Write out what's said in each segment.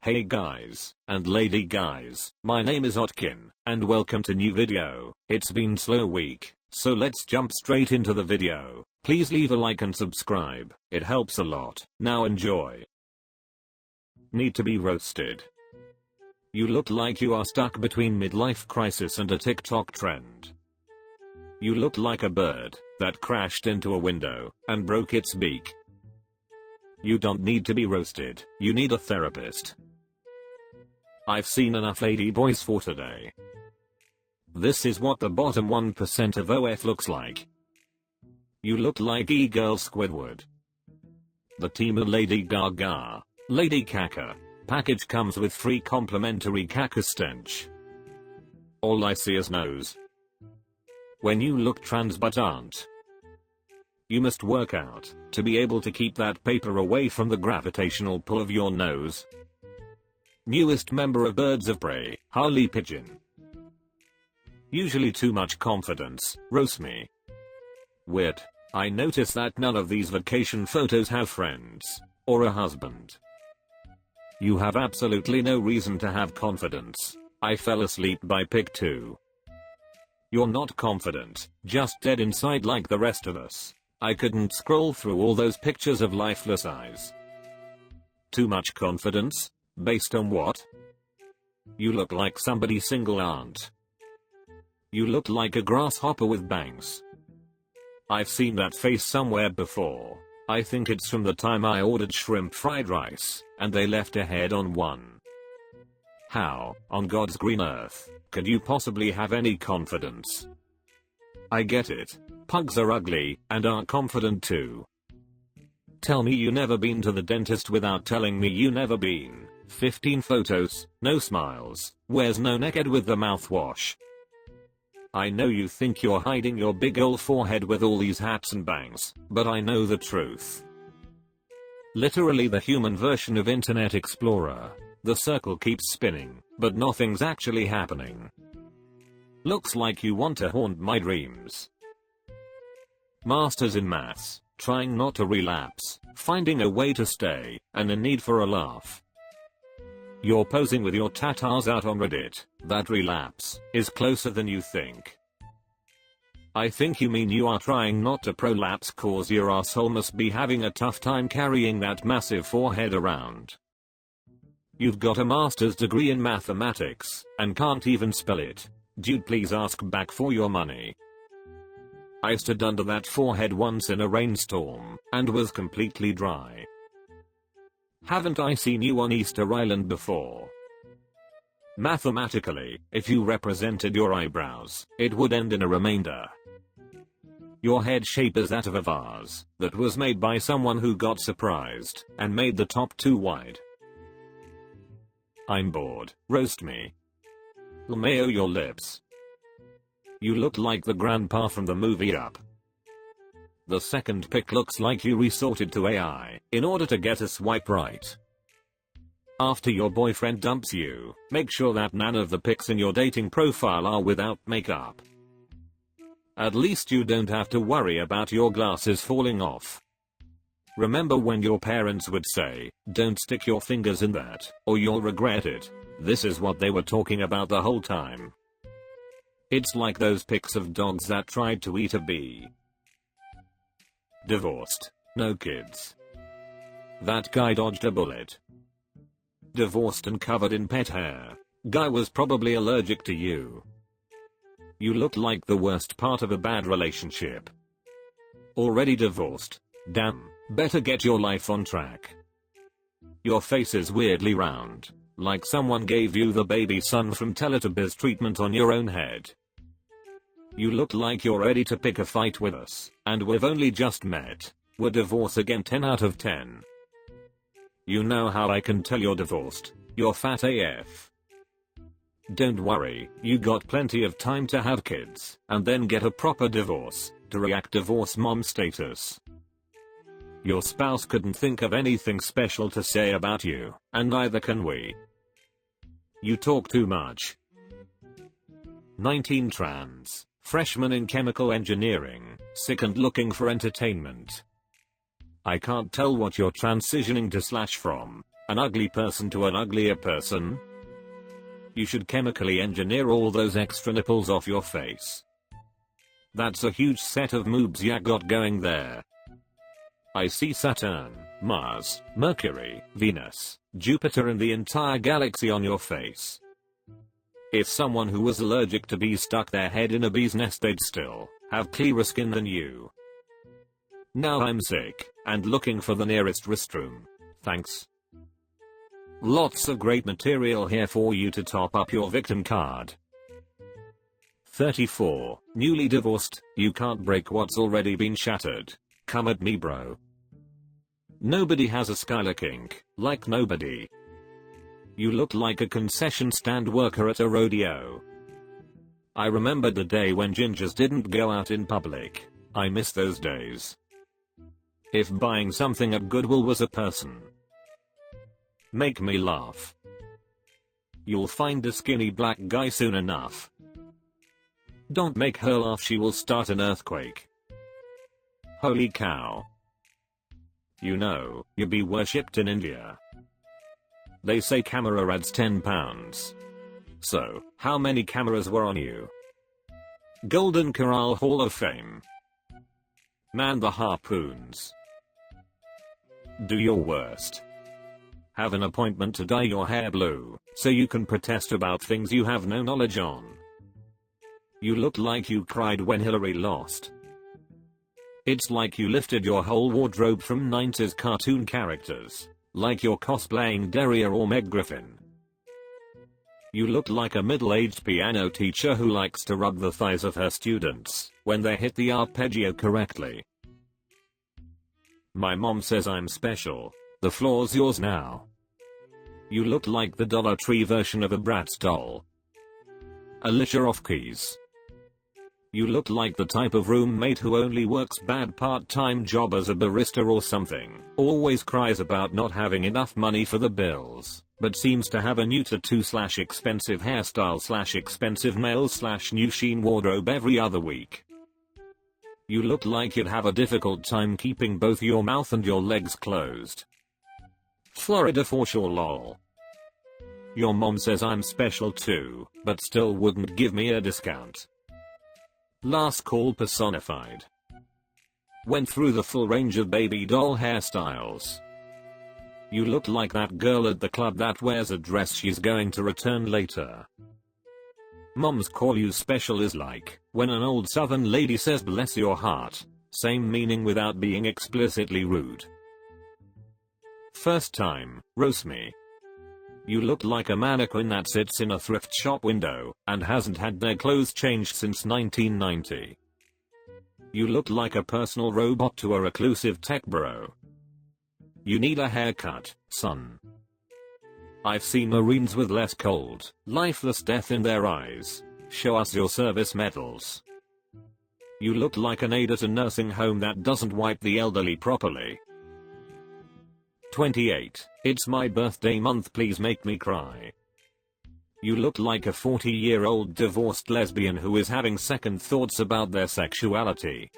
Hey guys, and lady guys, my name is Otkin, and welcome to new video. It's been slow week, so let's jump straight into the video. Please leave a like and subscribe, it helps a lot. Now enjoy. Need to be roasted. You look like you are stuck between midlife crisis and a TikTok trend. You look like a bird that crashed into a window and broke its beak. You don't need to be roasted, you need a therapist. I've seen enough ladyboys for today. This is what the bottom 1% of OF looks like. You look like e-girl Squidward. The team of Lady Gaga, Lady Caca. Package comes with free complimentary caca stench. All I see is nose. When you look trans but aren't. You must work out to be able to keep that paper away from the gravitational pull of your nose. Newest member of Birds of Prey, Harley Pigeon. Usually too much confidence, roast me. Weird. I notice that none of these vacation photos have friends or a husband. You have absolutely no reason to have confidence. I fell asleep by pic 2. You're not confident, just dead inside like the rest of us. I couldn't scroll through all those pictures of lifeless eyes. Too much confidence? Based on what? You look like somebody single aunt. You look like a grasshopper with bangs. I've seen that face somewhere before. I think it's from the time I ordered shrimp fried rice, and they left a head on one. How, on God's green earth, could you possibly have any confidence? I get it. Pugs are ugly, and are confident too. Tell me you never been to the dentist without telling me you never been. 15 photos, no smiles, wears no naked with the mouthwash. I know you think you're hiding your big ol' forehead with all these hats and bangs, but I know the truth. Literally the human version of Internet Explorer. The circle keeps spinning, but nothing's actually happening. Looks like you want to haunt my dreams. Masters in maths, trying not to relapse, finding a way to stay, and a need for a laugh. You're posing with your tatas out on Reddit. That relapse is closer than you think. I think you mean you are trying not to prolapse cause your asshole must be having a tough time carrying that massive forehead around. You've got a master's degree in mathematics, and can't even spell it. Dude, please ask back for your money. I stood under that forehead once in a rainstorm, and was completely dry. Haven't I seen you on Easter Island before? Mathematically, if you represented your eyebrows, it would end in a remainder. Your head shape is that of a vase that was made by someone who got surprised and made the top too wide. I'm bored, roast me. LMAO your lips. You look like the grandpa from the movie Up. The second pic looks like you resorted to AI in order to get a swipe right. After your boyfriend dumps you, make sure that none of the pics in your dating profile are without makeup. At least you don't have to worry about your glasses falling off. Remember when your parents would say, "Don't stick your fingers in that, or you'll regret it." This is what they were talking about the whole time. It's like those pics of dogs that tried to eat a bee. Divorced. No kids. That guy dodged a bullet. Divorced and covered in pet hair. Guy was probably allergic to you. You look like the worst part of a bad relationship. Already divorced. Damn, better get your life on track. Your face is weirdly round. Like someone gave you the baby son from Teletubbies treatment on your own head. You look like you're ready to pick a fight with us, and we've only just met. We're divorced again 10 out of 10. You know how I can tell you're divorced? You're fat AF. Don't worry, you got plenty of time to have kids, and then get a proper divorce, to react divorce mom status. Your spouse couldn't think of anything special to say about you, and neither can we. You talk too much. 19 trans, freshman in chemical engineering, sick and looking for entertainment. I can't tell what you're transitioning to / from. An ugly person to an uglier person? You should chemically engineer all those extra nipples off your face. That's a huge set of moobs ya got going there. I see Saturn, Mars, Mercury, Venus, Jupiter and the entire galaxy on your face. If someone who was allergic to bees stuck their head in a bee's nest, they'd still have clearer skin than you. Now I'm sick and looking for the nearest restroom. Thanks. Lots of great material here for you to top up your victim card. 34. Newly divorced, you can't break what's already been shattered. Come at me, bro. Nobody has a Skylar kink, like nobody. You look like a concession stand worker at a rodeo. I remember the day when gingers didn't go out in public. I miss those days. If buying something at Goodwill was a person. Make me laugh. You'll find a skinny black guy soon enough. Don't make her laugh, she will start an earthquake. Holy cow. You know, you be worshipped in India. They say camera adds 10 pounds. So, how many cameras were on you? Golden Corral Hall of Fame. Man the harpoons. Do your worst. Have an appointment to dye your hair blue, so you can protest about things you have no knowledge on. You look like you cried when Hillary lost. It's like you lifted your whole wardrobe from 90s cartoon characters, like you're cosplaying Derriere or Meg Griffin. You look like a middle-aged piano teacher who likes to rub the thighs of her students when they hit the arpeggio correctly. My mom says I'm special. The floor's yours now. You look like the Dollar Tree version of a Bratz doll. Alicia off keys. You look like the type of roommate who only works bad part-time job as a barista or something, always cries about not having enough money for the bills, but seems to have a new tattoo/expensive hairstyle/expensive nails/new sheen wardrobe every other week. You look like you'd have a difficult time keeping both your mouth and your legs closed. Florida for sure, lol. Your mom says I'm special too, but still wouldn't give me a discount. Last call personified. Went through the full range of baby doll hairstyles. You look like that girl at the club that wears a dress she's going to return later. Moms call you special is like when an old southern lady says bless your heart, same meaning without being explicitly rude. First time, RoastMe. You look like a mannequin that sits in a thrift shop window and hasn't had their clothes changed since 1990. You look like a personal robot to a reclusive tech bro. You need a haircut, son. I've seen Marines with less cold, lifeless death in their eyes. Show us your service medals. You look like an aide at a nursing home that doesn't wipe the elderly properly. 28. It's my birthday month, please make me cry. You look like a 40-year-old divorced lesbian who is having second thoughts about their sexuality.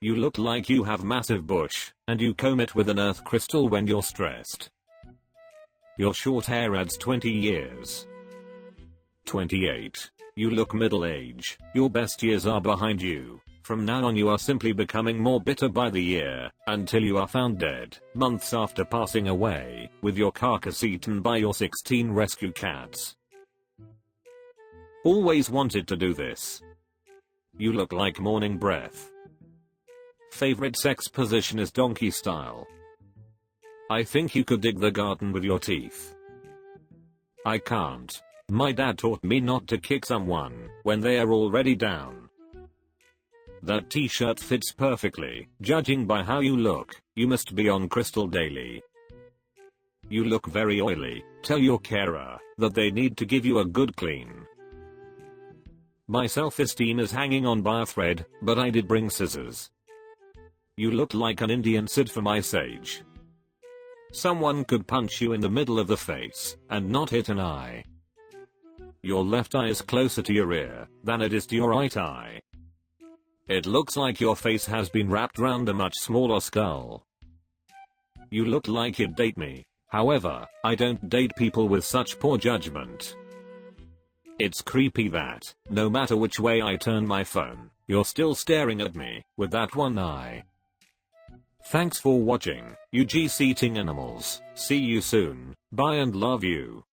You look like you have massive bush, and you comb it with an earth crystal when you're stressed. Your short hair adds 20 years. 28. You look middle age, your best years are behind you. From now on you are simply becoming more bitter by the year, until you are found dead, months after passing away, with your carcass eaten by your 16 rescue cats. Always wanted to do this. You look like morning breath. Favorite sex position is donkey style. I think you could dig the garden with your teeth. I can't. My dad taught me not to kick someone when they are already down. That t-shirt fits perfectly. Judging by how you look, you must be on crystal daily. You look very oily. Tell your carer that they need to give you a good clean. My self-esteem is hanging on by a thread, but I did bring scissors. You look like an Indian Sid from Ice Age. Someone could punch you in the middle of the face and not hit an eye. Your left eye is closer to your ear than it is to your right eye. It looks like your face has been wrapped round a much smaller skull. You look like you'd date me, However, I don't date people with such poor judgment. It's creepy that, no matter which way I turn my phone, you're still staring at me, with that one eye. Thanks for watching, you GC-ting animals. See you soon. Bye and love you.